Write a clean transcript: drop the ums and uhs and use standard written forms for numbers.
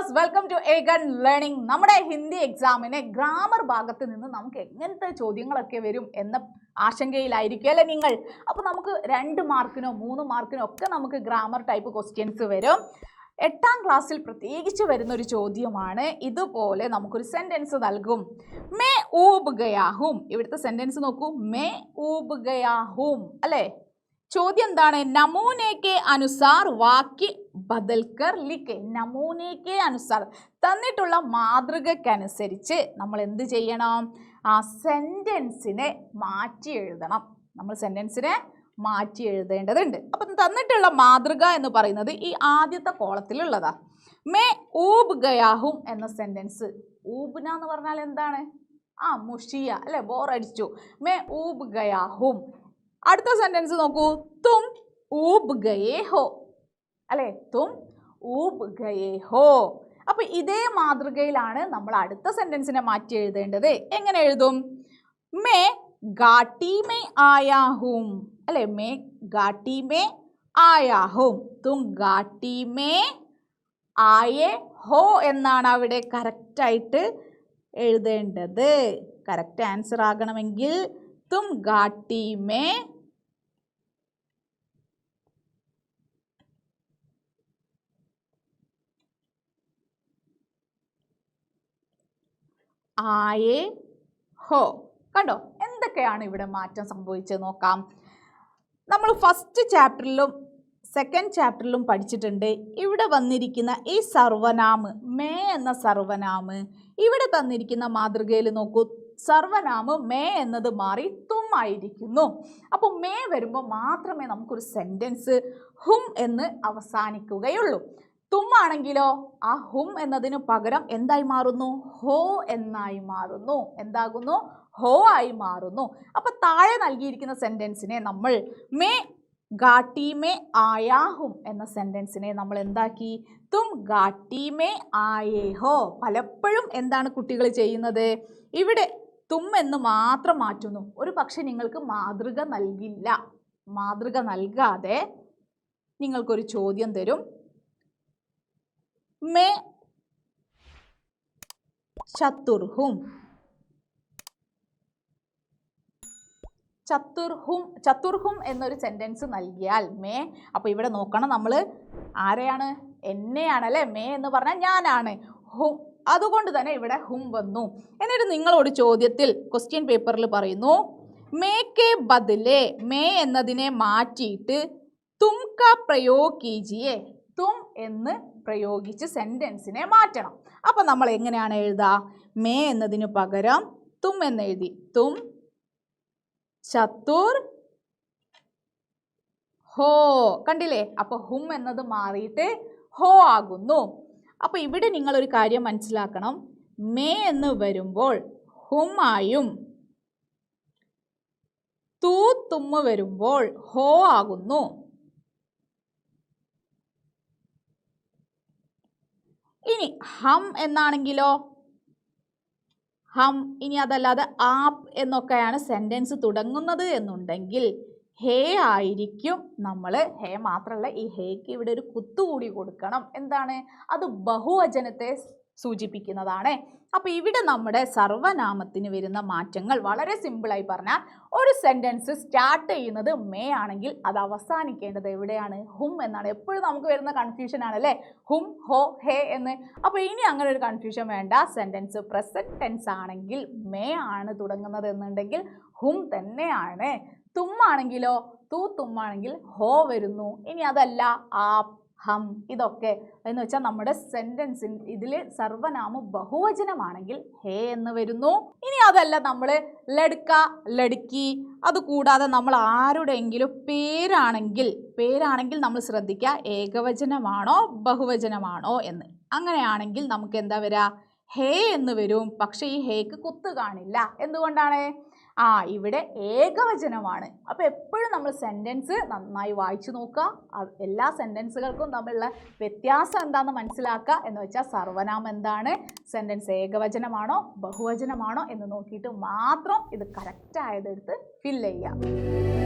Viewers, welcome to Aegon Learning. നമ്മുടെ ഹിന്ദി എക്സാമിന് grammar ഭാഗത്ത് നിന്ന് നമുക്ക് എങ്ങനത്തെ ചോദ്യങ്ങളൊക്കെ വരും എന്ന ആശങ്കയിലായിരിക്കും അല്ലെ നിങ്ങൾ. അപ്പോൾ നമുക്ക് 2 മാർക്കിനോ 3 മാർക്കിനോ ഒക്കെ നമുക്ക് ഗ്രാമർ ടൈപ്പ് ക്വസ്റ്റ്യൻസ് വരും. 8ാം ക്ലാസ്സിൽ പ്രത്യേകിച്ച് വരുന്ന ഒരു ചോദ്യമാണ്. ഇതുപോലെ നമുക്കൊരു സെന്റൻസ് നൽകും. മേ ഊബ് ഗയാഹും. ഇവിടുത്തെ സെന്റൻസ് നോക്കൂ, മേ ഊബ് ഗയാഹും അല്ലേ. ചോദ്യം എന്താണ്? നമൂനെ കെ അനുസാർ വാക്യ ബദൽക്കർ ലിഖെ. നമൂനെ കെ അനുസാർ, തന്നിട്ടുള്ള മാതൃകക്കനുസരിച്ച് നമ്മൾ എന്ത് ചെയ്യണം? ആ സെന്റൻസിനെ മാറ്റി എഴുതണം. നമ്മൾ സെന്റൻസിനെ മാറ്റി എഴുതേണ്ടതുണ്ട്. അപ്പം തന്നിട്ടുള്ള മാതൃക എന്ന് പറയുന്നത് ഈ ആദ്യത്തെ കോളത്തിലുള്ളതാ. മേ ഊബ് ഗയാഹും എന്ന സെന്റൻസ്. ഊബ്ന എന്ന് പറഞ്ഞാൽ എന്താണ്? മുഷിയ അല്ലെ, ബോറടിച്ചു. മേ ഊബ് ഗയാഹും. അടുത്ത സെന്റൻസ് നോക്കൂ, തും ഊബ് ഗയേ ഹോ അല്ലെ, തും ഊബ് ഗയേ ഹോ. അപ്പൊ ഇതേ മാതൃകയിലാണ് നമ്മൾ അടുത്ത സെന്റൻസിനെ മാറ്റി എഴുതേണ്ടത്. എങ്ങനെ എഴുതും? മേ ഗാട്ടി മേ ആയാ ഹൂം അല്ലെ, മേ ഗാട്ടി മേ ആയാ ഹൂം. തും ഗാട്ടി മേ ആയേ ഹോ എന്നാണ് അവിടെ കറക്റ്റായിട്ട് എഴുതേണ്ടത്. കറക്റ്റ് ആൻസർ ആകണമെങ്കിൽ തും ഗാട്ടി മേ ആയേ ഹോ. കണ്ടോ എന്തൊക്കെയാണ് ഇവിടെ മാറ്റം സംഭവിച്ചത് നോക്കാം. നമ്മൾ ഫസ്റ്റ് ചാപ്റ്ററിലും സെക്കൻഡ് ചാപ്റ്ററിലും പഠിച്ചിട്ടുണ്ട്. ഇവിടെ വന്നിരിക്കുന്ന ഈ സർവനാമ്, മേ എന്ന സർവനാമ്, ഇവിടെ തന്നിരിക്കുന്ന മാതൃകയിൽ നോക്കൂ, സർവനാമ് മേ എന്നത് മാറി തും ആയിരിക്കുന്നു. അപ്പോൾ മേ വരുമ്പോൾ മാത്രമേ നമുക്കൊരു സെൻറ്റൻസ് ഹും എന്ന് അവസാനിക്കുകയുള്ളൂ. തും ആണെങ്കിലോ ആ ഹും എന്നതിന് പകരം എന്തായി മാറുന്നു? ഹോ എന്നായി മാറുന്നു. എന്താകുന്നു? ഹോ ആയി മാറുന്നു. അപ്പൊ താഴെ നൽകിയിരിക്കുന്ന സെന്റൻസിനെ നമ്മൾ മേ ഗാട്ടി മേ ആയാ ഹും എന്ന സെന്റൻസിനെ നമ്മൾ എന്താക്കി? തും ഗാട്ടി മേ ആയേ ഹോ. പലപ്പോഴും എന്താണ് കുട്ടികൾ ചെയ്യുന്നത്? ഇവിടെ തും എന്ന് മാത്രം മാറ്റുന്നു. ഒരു പക്ഷെ നിങ്ങൾക്ക് മാതൃക നൽകില്ല. മാതൃക നൽകാതെ നിങ്ങൾക്കൊരു ചോദ്യം തരും. മേ ചതുർഹും. ചതുർഹും എന്നൊരു സെന്റൻസ് നൽകിയാൽ മേ, അപ്പോൾ ഇവിടെ നോക്കണം നമ്മൾ ആരെയാണ്? എന്നെയാണ് അല്ലേ. മേ എന്ന് പറഞ്ഞാൽ ഞാനാണ്. ഹും, അതുകൊണ്ട് തന്നെ ഇവിടെ ഹും വന്നു. എന്നിട്ട് നിങ്ങളോട് ചോദ്യത്തിൽ ക്വസ്റ്റ്യൻ പേപ്പറിൽ പറയുന്നു, മേ കെ ബദലേ, മേ എന്നതിനെ മാറ്റിയിട്ട് തും കാ പ്രयोग കീജിയേ. തും എന്ന് പ്രയോഗിച്ച് സെന്റൻസിനെ മാറ്റണം. അപ്പൊ നമ്മൾ എങ്ങനെയാണ് എഴുതുക? മേ എന്നതിന് പകരം തും എന്ന് എഴുതി. തും ചതുർ ഹോ. കണ്ടില്ലേ? അപ്പൊ ഹും എന്നത് മാറിയിട്ട് ഹോ ആകുന്നു. അപ്പൊ ഇവിടെ നിങ്ങളൊരു കാര്യം മനസ്സിലാക്കണം. മേ എന്ന് വരുമ്പോൾ ഹും ആയും തൂ തും വരുമ്പോൾ ഹോ ആകുന്നു. ഇനി ഹം എന്നാണെങ്കിലോ, ഹം, ഇനി അതല്ലാതെ ആപ് എന്നൊക്കെയാണ് സെന്റൻസ് തുടങ്ങുന്നത് എന്നുണ്ടെങ്കിൽ ഹേ ആയിരിക്കും. നമ്മൾ ഹേ മാത്രമല്ല, ഈ ഹേക്ക് ഇവിടെ ഒരു കുത്തുകൂടി കൊടുക്കണം. എന്താണ് അത്? ബഹുവചനത്തെ സൂചിപ്പിക്കുന്നതാണ്. അപ്പോൾ ഇവിടെ നമ്മുടെ സർവനാമത്തിന് വരുന്ന മാറ്റങ്ങൾ വളരെ സിമ്പിളായി പറഞ്ഞാൽ, ഒരു സെന്റൻസ് സ്റ്റാർട്ട് ചെയ്യുന്നത് മേ ആണെങ്കിൽ അത് അവസാനിക്കേണ്ടത് എവിടെയാണ്? ഹും എന്നാണ്. എപ്പോഴും നമുക്ക് വരുന്ന കൺഫ്യൂഷൻ ആണല്ലേ, ഹും, ഹോ, ഹേ എന്ന്. അപ്പോൾ ഇനി അങ്ങനെ ഒരു കൺഫ്യൂഷൻ വേണ്ട. സെന്റൻസ് പ്രസന്റ് ടെൻസ് ആണെങ്കിൽ മേ ആണ് തുടങ്ങുന്നത് എന്നുണ്ടെങ്കിൽ ഹും തന്നെയാണ്. തും ആണെങ്കിലോ, തൂ തും ആണെങ്കിൽ ഹോ വരുന്നു. ഇനി അതല്ല ആപ്, ഹം, ഇതൊക്കെ എന്ന് വെച്ചാൽ നമ്മുടെ സെന്റൻസിൻ ഇതിൽ സർവനാമം ബഹുവചനമാണെങ്കിൽ ഹേ എന്ന് വരുന്നു. ഇനി അതല്ല നമ്മൾ ലഡ്ക, ലഡ്കി, അതുകൂടാതെ നമ്മൾ ആരുടെയെങ്കിലും പേരാണെങ്കിൽ നമ്മൾ ശ്രദ്ധിക്കുക ഏകവചനമാണോ ബഹുവചനമാണോ എന്ന്. അങ്ങനെയാണെങ്കിൽ നമുക്ക് എന്താ വരിക? ഹേ എന്ന് വരും. പക്ഷേ ഈ ഹേക്ക് കുത്ത് കാണില്ല. എന്തുകൊണ്ടാണ്? ഇവിടെ ഏകവചനമാണ്. അപ്പോൾ എപ്പോഴും നമ്മൾ സെന്റൻസ് നന്നായി വായിച്ചു നോക്കുക. എല്ലാ സെന്റൻസുകൾക്കും തമ്മിലുള്ള വ്യത്യാസം എന്താണെന്ന് മനസ്സിലാക്കുക. എന്ന് വെച്ചാൽ സർവനാമം എന്താണ്, സെന്റൻസ് ഏകവചനമാണോ ബഹുവചനമാണോ എന്ന് നോക്കിയിട്ട് മാത്രം ഇത് കറക്റ്റ് ആയതെടുത്ത് ഫില്ല് ചെയ്യുക.